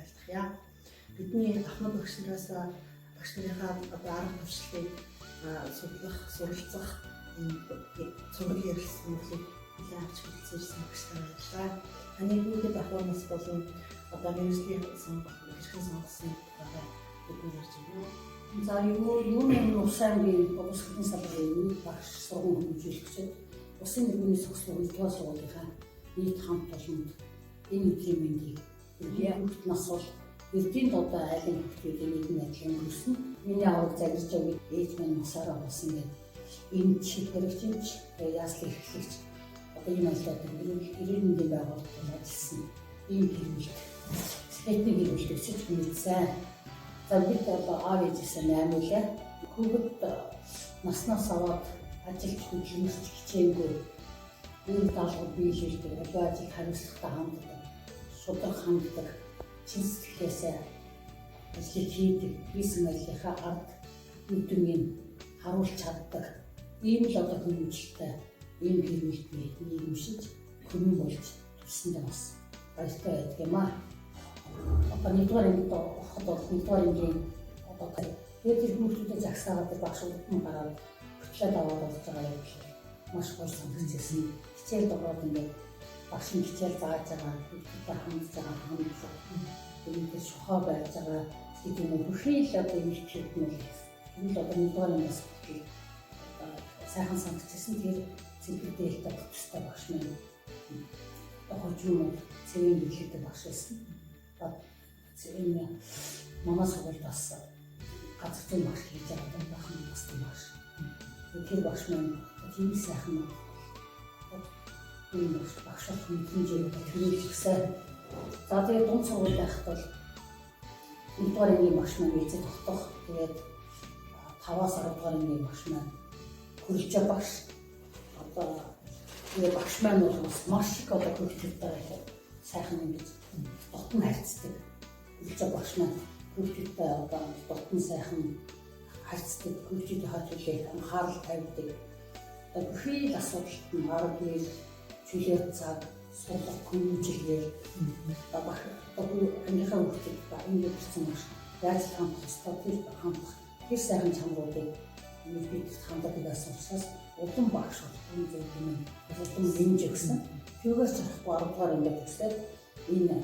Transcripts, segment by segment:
айлтгая. Бидний ахмад багш нараас багш нарынхаа арга туршлагыг судлах, суралцах цуглал ярилцсан бүхийг нэлээд авч хэлсэн багш нар байлаа. Таны бүгд ахуйнаас болон мэргэжлийн хэрхэн сонгосон тухай бидний ярьж байна. За юуны усангийн богсхын салбарын багш сургууль хөгжүүлэгчид усын иргэний зөвлөлийн төлөв сургуулийнхаа нийт хамт олонд энэ эдийн мэндийг бүгд нас бол эрдийн додоо айлын хөлтүүдийн нийгмийн адилхан өнгөрсөн. Миний авраг загирч явж ээж минь насаараа болсон гэдэг энэ чиг хэрэгжимч яаслын эхлэгч энэ айлтад ирээдүйн байгууллагад ажилласан ийм хэрэгжилт техник хэрэгжилт өсөж мэдсэн. За бид аав ээжээсээ наймуулаа. Хүүхэд наснаас аваад ажилд хөдөлмөрч хичээнгүй үйл даалгавар биелүүлдэг, аливаа ажил хариуцлагатай ханддаг, шударга ханддаг, чин сэтгэлээсээ ажил хийдэг, хийсэн ажлынхаа ард үдмийг харуулж чаддаг. Ийм л одоо хүмүүжлтэй ийм хэрэгэлтний нийгэмшиж хүмүүн болж төрсөндөө бас баяртай байдаг юм аа. Одоо нэгдүгээр ангид ороход бол нэгдүгээр ангийн одоо тэр хүмүүстэй загсаагаад багшуудын гараад хөтлөөд аваад болж байгаа юм шиг маш гоё санагдчихсэн. Хичээл дороод ингээд багш нь хичээл зааж байгаа, хүүхдтэй хандж байгаа хандлага, тэгээд шухаа байж байгаа гэдэг юм бүхий л одоо юм шиг нь л одоо нэгдүгээр ангиас сайхан санагдчихсэн. Тэр цэвэрлэлтэй багштай багш маань хожим цэвэн биелэгтэй багш байсан. Энэ манай сургуульд бас газар зүйн багш хийж байгаа бахан бас тийм багш. Тэр багш маань тийм сайхан энэ багш хэмжээнд төлөвлөсөн. За тэгээд дунд сургууль байхад бол нэгдүгээр ангийн багш маань эзэн тогтох. Тэгээд 5-аас 10 дугаар ангийн багш маань хөрөлжөө багш. Одоо энэ багш маань бол маш их одоо хөрөлжөөтэй сайхан ингэж дотн харьцдаг. Хөрөлжөө багш маань хөрөлжөөтэй одоо дотн сайхан харьцдаг, хөрөлжөөтэй хажуулах анхаарал тавьдаг. Бүхий л асуудалд нь гараг гээл чөлөө цаг суулгах хүмүүжлээр одоо ангийнхаа хүүхдүүд ингээд ирсэн маш яаж хандах ёстой тэр сайхан чанаруудыг бид хандлагаас учраас улам багш болох зүйл юм. Улам нэмж өгсөн. Түүгээс чадахгүй 10 дугаар ингээд өсөд энэ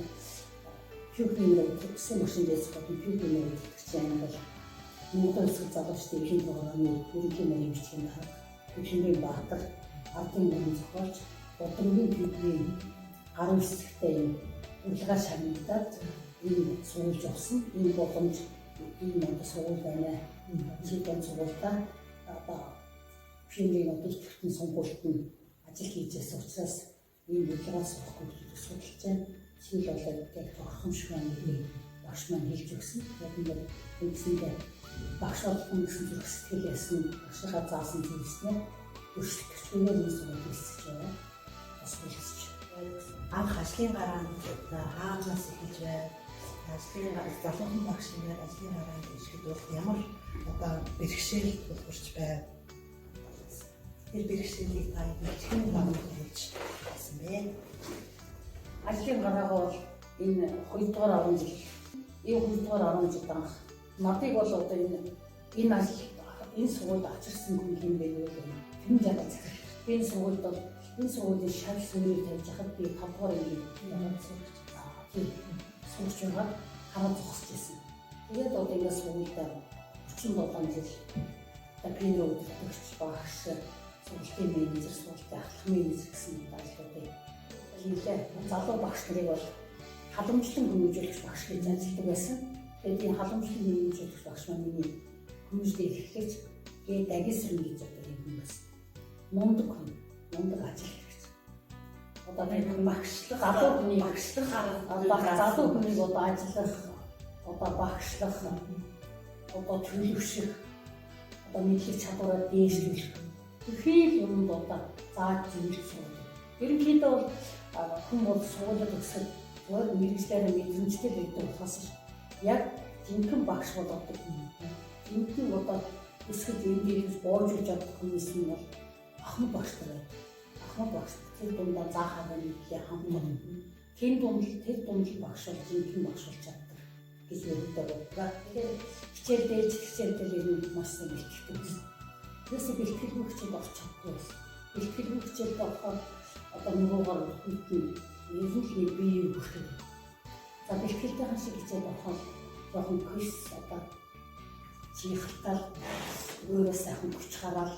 фюрмийн төгссөн машиндээс гадна фюрмийн төгссөн юм бол Монгол улсын залуучдын ихэнх програмын ерөнхий мэргэжлийн дарга Хөшмөрийн Баатар ардын нэрийн зохиолч Удамгийн фюрмийн 19 цагтай юм урилгаар шагнагдаад энэ суулж авсан. Энэ боломж энэ одоо суулж байна. Жишээлбэл суултаа одоо фюрмийн одоо төвтөн сонгуульд нь ажил хийжээс учраас ийм урилгаас авахгүй судалж байна. Сүүл болоод яг орхомшгүй юм багш маань хэлж өгсөн. Яг ингээд үндсэндээ багш болгон гэсэн зүрх сэтгэл ясна багшийнхаа заасан зүйлснээ өршөлтөчгүйгээр нэг зүйл хэлсэж байна. Бас хэлсэж. Анх ажлын гараанд хаанаас эхэлж байна? Ажлын залуухан багш нэр ажлын гараанд ирэхэд бол ямар одоо бэрхшээл тулгарч байна? Тэр бэрхшээлийг та хэн багуулж байсан бэ? Ажлын гараагаа бол энэ 2 дугаар 10 жил. Энэ 2 дугаар 10 жил анх надыг бол одоо энэ ажил энэ сургуульд авчирсан хүн юм бэ гэдэг юм жаа захирал. Энэ сургуульд бол энэ сургуулийн шал сүрээр тавьж хахад би 5 дугаар яваад сурч байгаа хараа зогсож байсан. Тэгээд одоо ингэ сургуультай 37 жил тапины өдөртөгч багш, сургуулийн менежер, сургуулийн ахлах менежер гэсэн ажлуудыг хийлээ. Залуу багш нарыг бол халамжлан хүмүүжүүлэгч багш гэж ажилладаг байсан. Тэгээд энэ халамжлан хүмүүжүүлэгч багш маань миний хүмүүжлийг эхлэж гээд агисрын гэж одоо юм байсан. Мундаг хүн, мундаг ажил хэрэгч. Одоо нэг багшлах, залуу хүний багшлах, залуу хүнийг одоо ажиллах, одоо багшлах, одоо төлөвшөх, одоо мэдлэг чадвараа дээшлүүлэх. Бүхий юмд одоо зааж зөвлөж суудаг. Ерөнхийдөө бол хүн бол суулгаад өсөж өөр мэргэжлэрээ мэдрэмжтэй байдаг болохоос яг жинхэнэ багш болоод жинхэнэ одоо өсгөж эндээс боожулж чадах хүмүүс нь бол ахмад багш байна. Ахмад багш тэр дундаа заахаа нэг хамт. Тэр дунд багш бол жинхэнэ багш болж чаддаг. гэж өөртөө бодлоо. Тэгэхээр хичээл дээж хичээлдээ маш сайн бэлтгэдэг. Тэрээс бэлтгэл хичээл орч чаддаг байсан. Бэлтгэл хичээлд ороход одоо нөгөөгаар үлдэн ерөнхийдөө бие бүртгэв. За бэлтгэлтэй хашиг хичээл ороход жоохон квиз одоо чихэлтал өөрөө сайхан хүч хараад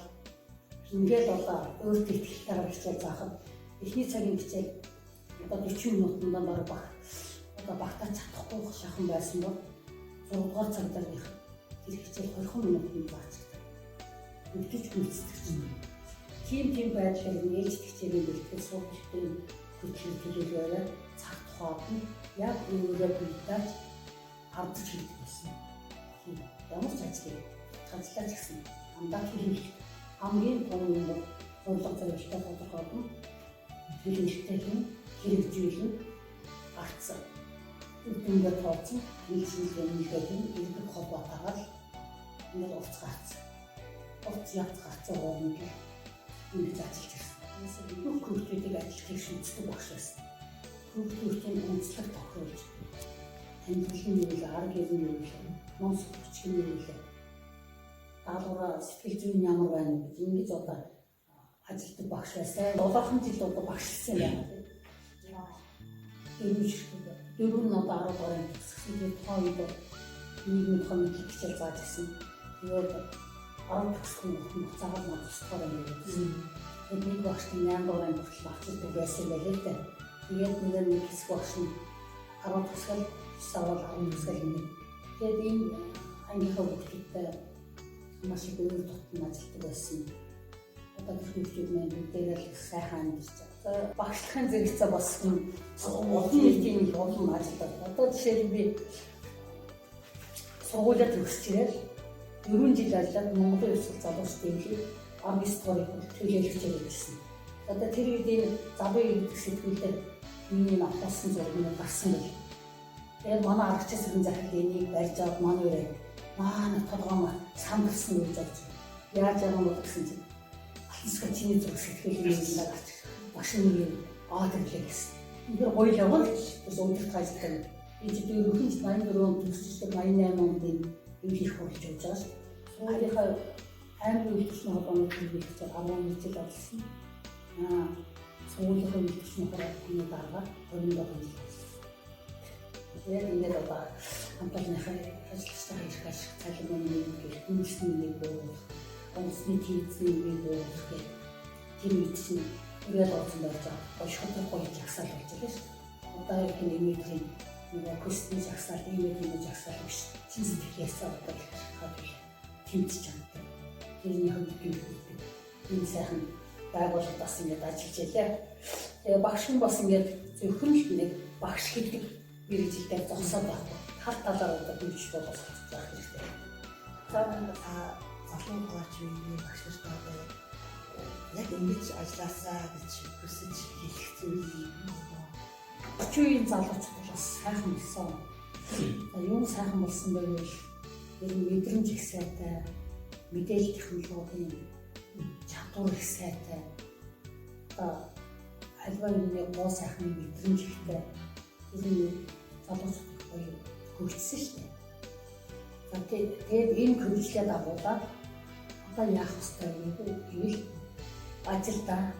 ингээд одоо өөртөө ихтэй хичээл заахад эхний цагийн хичээл одоо 40 минутанд баг одоо багтаж чадахгүй шахан байсан бол 6 дугаар цаг дээр тэр хичээл 20 минутанд заацдаг. Үлдэж гүйцэтгэж байна. Тийм байдлаар нээлж хичээлийн бэлтгэл суугчдын хүчин төлөвлөрөө цаг тухайд нь яг өөрөөр бэлдэж авч хийдэг байсан. Тийм ямар ч ажил хазлаач гэсэн андаа хийх хамгийн том юм бол зурлаг зорилттой тодорхойлно. Хэрэглэлтэй хэрэгжүүлэн гарцсан. Үднэгээр тооцсон хэлшүүлэн нийлүүлэн ирдэг холбоотойгоор ингээд урц гарцсан. Урц явц гарцсан гоомыг ингэж ажиллаж ирсэн. Бүх хүүхдүүдийг ажиллахыг шийддэг багш байсан. Хүүхдүүдийн онцлог тохиолж амьдралын үйл арга гэрийн үйл номс хүчгийн үйл даалгавраа сэтгэл зүйн ямар байна гэж ингэж одоо ажилтдаг багш байсан. Долоохон жил одоо багшлсан байна. Дөрөв нь одоо 10 гаруй төгссөн. Тэгээд тухайн үед нийгмийн коммуникац хичээл зааж ирсэн. Тэгээд 10 төгссөн хугацаагаар маань тусгаар юм гэсэн. Тэгээд нэг багш 8 дугаар хүртэл багчдаг байсан байлээ л дээ. Тэгээд нэг хэсэг багш нь 10 төгсгөл савал 10 төгсгөл юм. Тэгээд энэ ангийнхаа хүүхдүүдтэй маш их өөр тутам ажилтдаг байсан. Одоо хүүхдүүд маань бүгдээрээ л сайхан амьдарч байгаа. Багшлахын зэрэгцээ бас олон нийтийн олон ажилладаг. Одоо жишээлбэл би сургуулиуд төгсөж ирэл 4 жил ажиллаад Монголын ёслол залуучдын хэлийг 19 дугаар төлөөлөгчөөр ирсэн. Одоо тэр үед энэ залуу ирэх сэтгүүлээр миний авсан зургийг гарсан байл. Тэгээд манай аргачлал сүрэн захирал энийг барьж аваад манай үрээ манай толгоомоо самбарсан гэж бодож яаж яагаад бол гэсэн чинь алтсгаа чиний зураг сэтгэлийн юм даа машины аадрлээ гэсэн. Тэр гоё явал бас өдөрт ажилладаг. Эцэг дөрөвхөн 84 төгсөж 88 онд энэ хийх болж байгаа. Суулийнхаа аймаг үйлчлэлийн холбооны төлөвлөлтөд 11 жил ажилласан. Суулийнхаа үйлчлэлийн холбооны дараа 27 жил ажилласан. Тэгээд ингээд одоо хамтлагийнхаа ажиллагчдаа ирэх ашиг цалин өгөх, хүмүүстний нэг бууруулах, онцны тийзний нэг бууруулах гэх тийм үеийн үрэл орсон байж байгаа. Гошхотой гоё жагсаал болж байгаа шүү. Одоо яг нэмэтрийн нэг костны жагсаал, нэмэтрийн жагсаал биш. Чин сэтгэлээс одоо хаад тэмцэж чаддаг. Тэрний хөдөлгөөн ийм сайхан байгууллага бас ингээд ажиллаж байлаа. Тэгээ багш нь бас ингээд зөвхөн л нэг багш гэдэг мэргэжилтэй зогсоод байхгүй. Хар талаар одоо бивч болгох хэрэгтэй. Залуу хаач үеийн багш нартай одоо яг ингэж ажилласаа гэж хүсэж хийх зүйл юм. Өчүүгийн залуучууд бас сайхан болсон. Юу сайхан болсон байвал ер нь мэдрэмж их сайтай, мэдээлэл технологийн чадвар их сайтай. Одоо альва нэг гоо сайхан мэдрэмж ихтэй. Ер нь залуучууд гоё хөгжсөн шүү дээ. Тэгээд энэ хөгжлөө дагуулаад одоо яах вэ гэвэл ажилдаа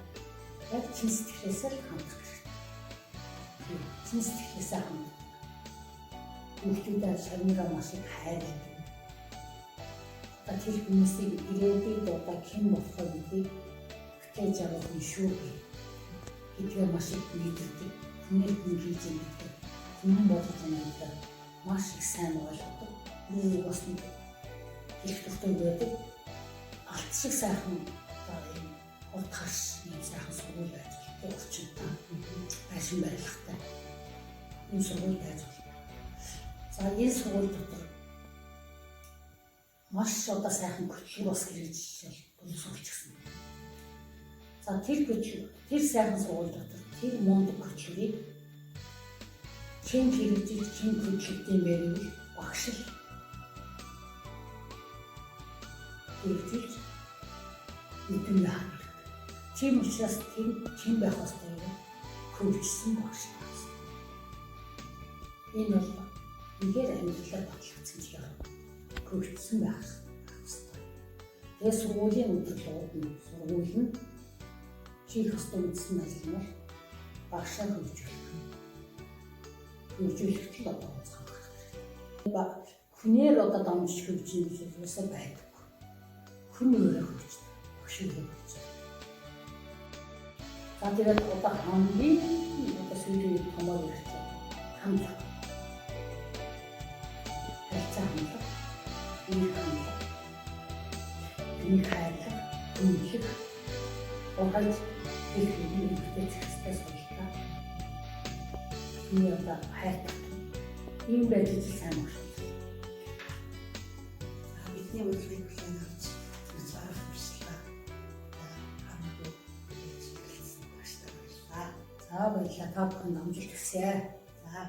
яг чин сэтгэлээс л хандах хэрэгтэй. Чин сэтгэлээс хандах. Хүүхдүүдээ шармираа маш их хайрладаг. Одоо тэр хүмүүсийг ирээдүйд одоо хэн болохоо гэдгийг бүтээж авах нь шүү гэдгээр маш их мэдэрдэг. Хүнийг хийж мэддэг. Хүн болгож байгаа маш их сайн ойлгодог. Нэг бас нэг их төвтэй байдаг. Алт шиг сайхан уртхаш ийм сайхан сургууль байж байгаа. Орчинтай байшин барилгатай. Энэ сургууль байж байгаа. За энэ сургууль дотор маш одоо сайхан хөтлөг бас хэрэгжиж боловсруулчихсан. За тэр сайхан сургууль дотор тэр мундаг хөтлөгийг хэн хэрэгжиж хэн хөтлөгдөм бэ гэвэл багш л хэрэгжиж үгүй яа. Тийм учраас тийм байх хэрэгтэй хөгжсөн багш. Энэ бол үнээр амьдралаар батлагдсан ч яа хөгжсөн байх хэрэгтэй. Тэгээ сургуулийн өдрөлүүд нь сургууль нь чих хөстөө мэдсэн байлнаар багшаа хөгжүүлэх л одоо цаах хэрэгтэй. Хүнээр одоо дамжиж хөгжиж гэж юусаа байдаг. Хүн өөрөө хөгжиж, багш өөрөө хөгжиж. За тэгээд одоо хамгийн одоо сүүлийн томоор ярьсан хандлага. Харилцаа хандлага, энэ хандлага, энэ хайрлага, үнэлэх, ургаж хэлэх юм ихтэй зэгцтэй суултаа. Энэ одоо хайртай. Ийм байдлыг сайн багш. Бидний урилгыг хүлээн авч цааш хүрслээ. Хамаагүй хэлсэн багш та баярлалаа. За баярлалаа. Та бүхэнд амжилт хүсье. За